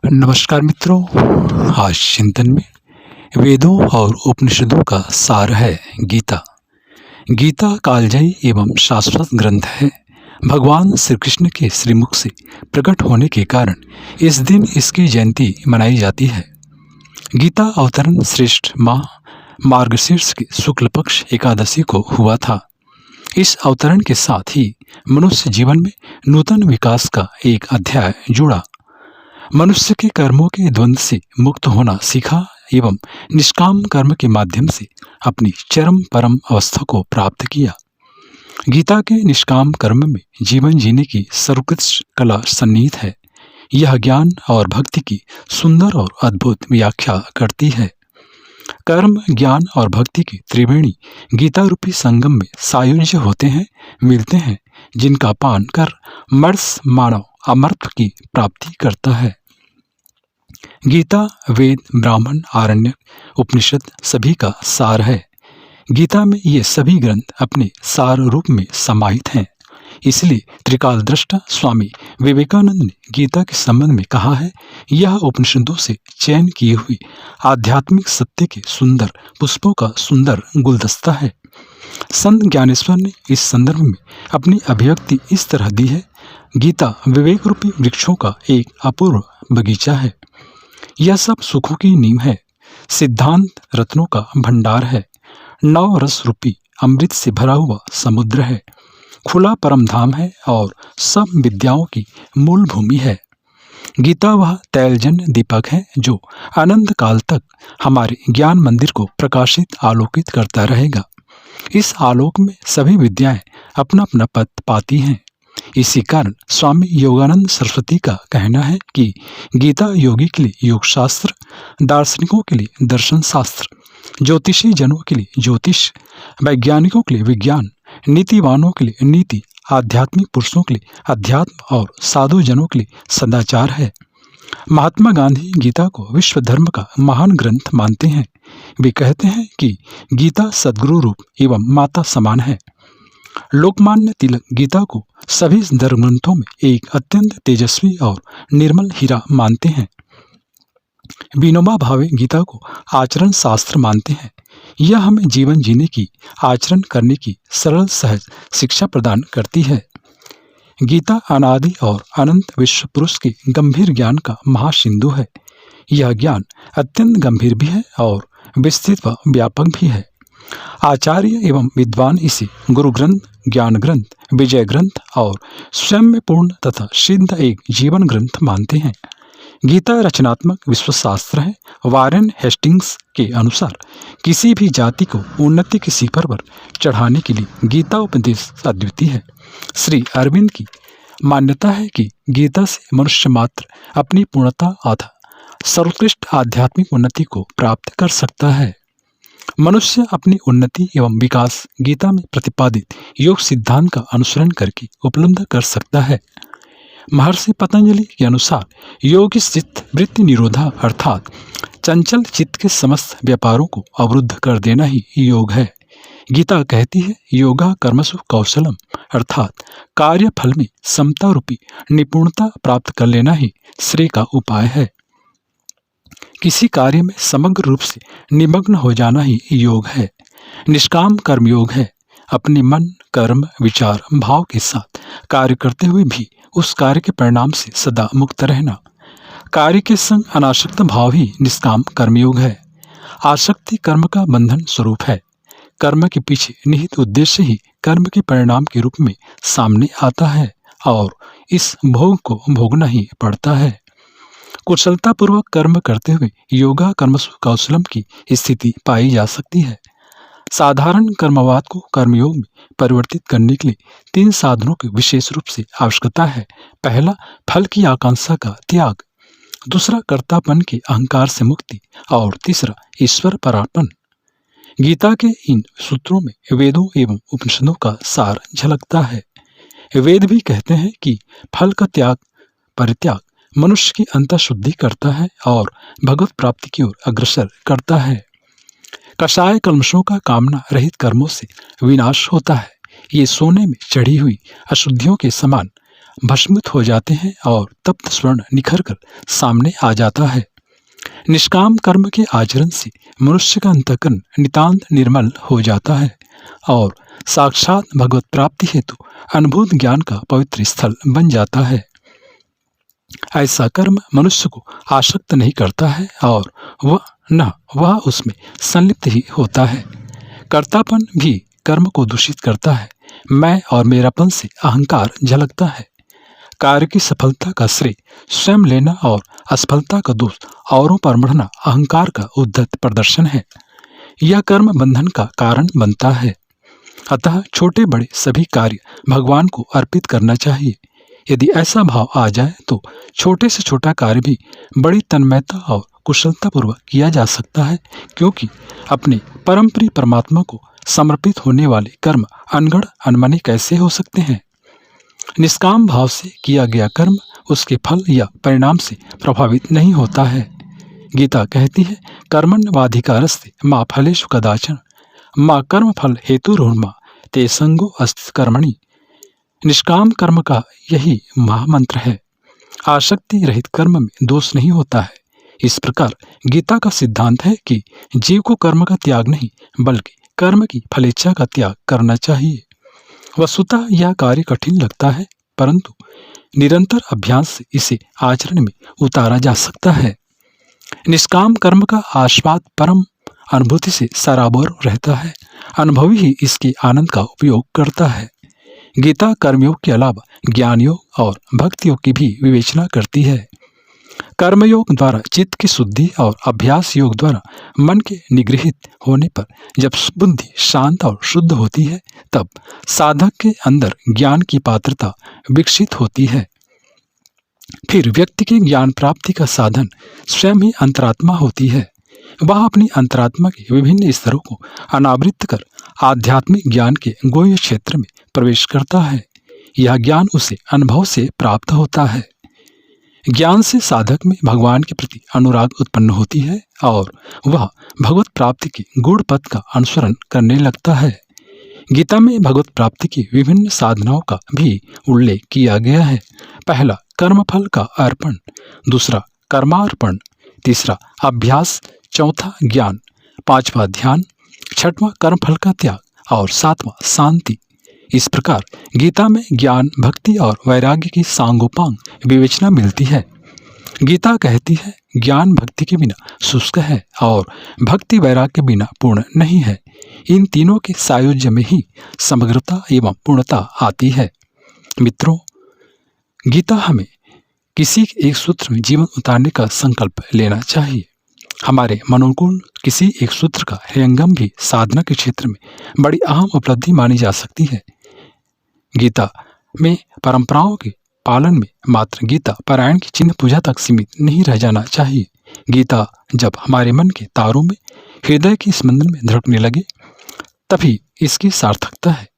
नमस्कार मित्रों। आज चिंतन में वेदों और उपनिषदों का सार है गीता। गीता कालजयी एवं शाश्वत ग्रंथ है। भगवान श्री कृष्ण के श्रीमुख से प्रकट होने के कारण इस दिन इसकी जयंती मनाई जाती है। गीता अवतरण श्रेष्ठ माह मार्गशीर्ष के शुक्ल पक्ष एकादशी को हुआ था। इस अवतरण के साथ ही मनुष्य जीवन में नूतन विकास का एक अध्याय जुड़ा। मनुष्य के कर्मों के द्वंद्व से मुक्त होना सीखा एवं निष्काम कर्म के माध्यम से अपनी चरम परम अवस्था को प्राप्त किया। गीता के निष्काम कर्म में जीवन जीने की सर्वोत्कृष्ट कला सन्निहित है। यह ज्ञान और भक्ति की सुंदर और अद्भुत व्याख्या करती है। कर्म, ज्ञान और भक्ति की त्रिवेणी गीता रूपी संगम में सायुज्य होते हैं, मिलते हैं, जिनका पान कर मर्स मानव अमरत्व की प्राप्ति करता है। गीता वेद, ब्राह्मण, आरण्यक, उपनिषद सभी का सार है। गीता में ये सभी ग्रंथ अपने सार रूप में समाहित हैं। इसलिए त्रिकालदृष्टा स्वामी विवेकानंद ने गीता के संबंध में कहा है, यह उपनिषदों से चयन किए हुए आध्यात्मिक सत्य के सुंदर पुष्पों का सुंदर गुलदस्ता है। संत ज्ञानेश्वर ने इस संदर्भ में अपनी अभिव्यक्ति इस तरह दी है, गीता विवेक रूपी वृक्षों का एक अपूर्व बगीचा है। यह सब सुखों की नींव है, सिद्धांत रत्नों का भंडार है, नव रस रूपी अमृत से भरा हुआ समुद्र है, खुला परम धाम है और सब विद्याओं की मूल भूमि है। गीता वह तैलजन दीपक है जो अनंत काल तक हमारे ज्ञान मंदिर को प्रकाशित आलोकित करता रहेगा। इस आलोक में सभी विद्याएं अपना अपना पद पाती हैं। इसी कारण स्वामी योगानंद सरस्वती का कहना है कि गीता योगी के लिए योग शास्त्र, दार्शनिकों के लिए दर्शन शास्त्र, ज्योतिषी जनों के लिए ज्योतिष, वैज्ञानिकों के लिए विज्ञान, नीतिवानों के लिए नीति, आध्यात्मिक पुरुषों के लिए अध्यात्म और साधु जनों के लिए सदाचार है। महात्मा गांधी गीता को विश्व धर्म का महान ग्रंथ मानते हैं। वे कहते हैं कि गीता सद्गुरु रूप एवं माता समान है। लोकमान्य तिलक गीता को सभी धर्म ग्रंथों में एक अत्यंत तेजस्वी और निर्मल हीरा मानते हैं। विनोबा भावे गीता को आचरण शास्त्र मानते हैं। यह हमें जीवन जीने की, आचरण करने की सरल सहज शिक्षा प्रदान करती है। गीता अनादि और अनंत विश्व पुरुष के गंभीर ज्ञान का महासिंधु है। यह ज्ञान अत्यंत गंभीर भी है और विस्तृत व व्यापक भी है। आचार्य एवं विद्वान इसे गुरु ग्रंथ, ज्ञान ग्रंथ, विजय ग्रंथ और स्वयं में पूर्ण तथा सिद्ध एक जीवन ग्रंथ मानते हैं। गीता रचनात्मक विश्वशास्त्र है। वारेन हेस्टिंग्स के अनुसार किसी भी जाति को उन्नति के शिखर पर चढ़ाने के लिए गीता उपदेश अद्वितीय है। श्री अरविंद की मान्यता है कि गीता से मनुष्य मात्र अपनी पूर्णता अर्थात सर्वोत्कृष्ट आध्यात्मिक उन्नति को प्राप्त कर सकता है। मनुष्य अपनी उन्नति एवं विकास गीता में प्रतिपादित योग सिद्धांत का अनुसरण करके उपलब्ध कर सकता है। महर्षि पतंजलि के अनुसार योग चित्त वृत्ति निरोधा अर्थात चंचल चित्त के समस्त व्यापारों को अवरुद्ध कर देना ही योग है। गीता कहती है, योगा कर्मसु कौशलम अर्थात कार्य फल में समता रूपी निपुणता प्राप्त कर लेना ही श्रेय का उपाय है। किसी कार्य में समग्र रूप से निमग्न हो जाना ही योग है। निष्काम कर्म योग है। अपने मन, कर्म, विचार, भाव के साथ कार्य करते हुए भी उस कार्य के परिणाम से सदा मुक्त रहना। कार्य के संग अनासक्त भाव ही निष्काम कर्मयोग है। आसक्ति कर्म का बंधन स्वरूप है। कर्म के पीछे निहित उद्देश्य ही कर्म के परिणाम के रूप में सामने आता है और इस भोग को भोगना ही पड़ता है। कुशलता पूर्वक कर्म करते हुए योगा कर्मसु कौशलम की स्थिति पाई जा सकती है। साधारण कर्मवाद को कर्मयोग में परिवर्तित करने के लिए 3 साधनों की विशेष रूप से आवश्यकता है। पहला, फल की आकांक्षा का त्याग, दूसरा, कर्तापन के अहंकार से मुक्ति और तीसरा, ईश्वर परार्पण। गीता के इन सूत्रों में वेदों एवं उपनिषदों का सार झलकता है। वेद भी कहते हैं कि फल का त्याग परित्याग मनुष्य की अंतःशुद्धि करता है और भगवत प्राप्ति की ओर अग्रसर करता है। कषाय कल्मषों का कामना रहित कर्मों से विनाश होता है। ये सोने में चढ़ी हुई अशुद्धियों के समान भस्मीभूत हो जाते हैं और तप्त स्वर्ण निखर कर सामने आ जाता है। निष्काम कर्म के आचरण से मनुष्य का अंतःकरण नितांत निर्मल हो जाता है और साक्षात भगवत प्राप्ति हेतु अनुभूत ज्ञान का पवित्र स्थल बन जाता है। ऐसा कर्म मनुष्य को आसक्त नहीं करता है और वह उसमें संलिप्त ही होता है। कर्तापन भी कर्म को दूषित करता है। मैं और मेरापन से अहंकार झलकता है। कार्य की सफलता का श्रेय स्वयं लेना और असफलता का दोष औरों पर मढ़ना अहंकार का उद्धत प्रदर्शन है। यह कर्म बंधन का कारण बनता है। अतः छोटे बड़े सभी कार्य भगवान को अर्पित करना चाहिए। यदि ऐसा भाव आ जाए तो छोटे से छोटा कार्य भी बड़ी तन्मयता और कुशलता पूर्वक किया जा सकता है, क्योंकि अपने परम प्रिय परमात्मा को समर्पित होने वाले कर्म अनगढ़ अनमने कैसे हो सकते हैं। निष्काम भाव से किया गया कर्म उसके फल या परिणाम से प्रभावित नहीं होता है। गीता कहती है, कर्मण्य वाधिकारस्ते मा फलेषु कदाचन मा कर्म फल हेतुर्मा ते संगो अस्ति कर्मणि। निष्काम कर्म का यही महामंत्र है। आसक्ति रहित कर्म में दोष नहीं होता है। इस प्रकार गीता का सिद्धांत है कि जीव को कर्म का त्याग नहीं बल्कि कर्म की फलेच्छा का त्याग करना चाहिए। वस्तुतः यह कार्य कठिन लगता है, परंतु निरंतर अभ्यास से इसे आचरण में उतारा जा सकता है। निष्काम कर्म का आस्वाद परम अनुभूति से सराबोर रहता है। अनुभवी ही इसके आनंद का उपयोग करता है। गीता कर्मयोग के अलावा ज्ञान योग और भक्ति योग की भी विवेचना करती है। कर्मयोग द्वारा चित्त की शुद्धि और अभ्यास योग द्वारा मन के निगृहित होने पर जब बुद्धि शांत और शुद्ध होती है, तब साधक के अंदर ज्ञान की पात्रता विकसित होती है। फिर व्यक्ति के ज्ञान प्राप्ति का साधन स्वयं ही अंतरात्मा होती है। वह अपनी अंतरात्मा के विभिन्न स्तरों को अनावृत कर आध्यात्मिक ज्ञान के गोह्य क्षेत्र में प्रवेश करता है। यह ज्ञान उसे अनुभव से प्राप्त होता है। ज्ञान से साधक में भगवान के प्रति अनुराग उत्पन्न होती है और वह भगवत प्राप्ति के गूढ़ पथ का अनुसरण करने लगता है। गीता में भगवत प्राप्ति की विभिन्न साधनाओं का भी उल्लेख किया गया है। पहला कर्मफल का अर्पण, दूसरा कर्मार्पण, तीसरा अभ्यास, चौथा ज्ञान, पांचवा ध्यान, छठवां कर्मफल का त्याग और सातवां शांति। इस प्रकार गीता में ज्ञान, भक्ति और वैराग्य की सांगोपांग विवेचना मिलती है। गीता कहती है, ज्ञान भक्ति के बिना शुष्क है और भक्ति वैराग्य के बिना पूर्ण नहीं है। इन तीनों के सायुज्य में ही समग्रता एवं पूर्णता आती है। मित्रों, गीता हमें किसी एक सूत्र में जीवन उतारने का संकल्प लेना चाहिए। हमारे मनोनुकूल किसी एक सूत्र का हृदयंगम भी साधना के क्षेत्र में बड़ी अहम उपलब्धि मानी जा सकती है। गीता में परंपराओं के पालन में मात्र गीता पारायण की चिन्ह पूजा तक सीमित नहीं रह जाना चाहिए। गीता जब हमारे मन के तारों में, हृदय की स्पंदन में धड़कने लगे, तभी इसकी सार्थकता है।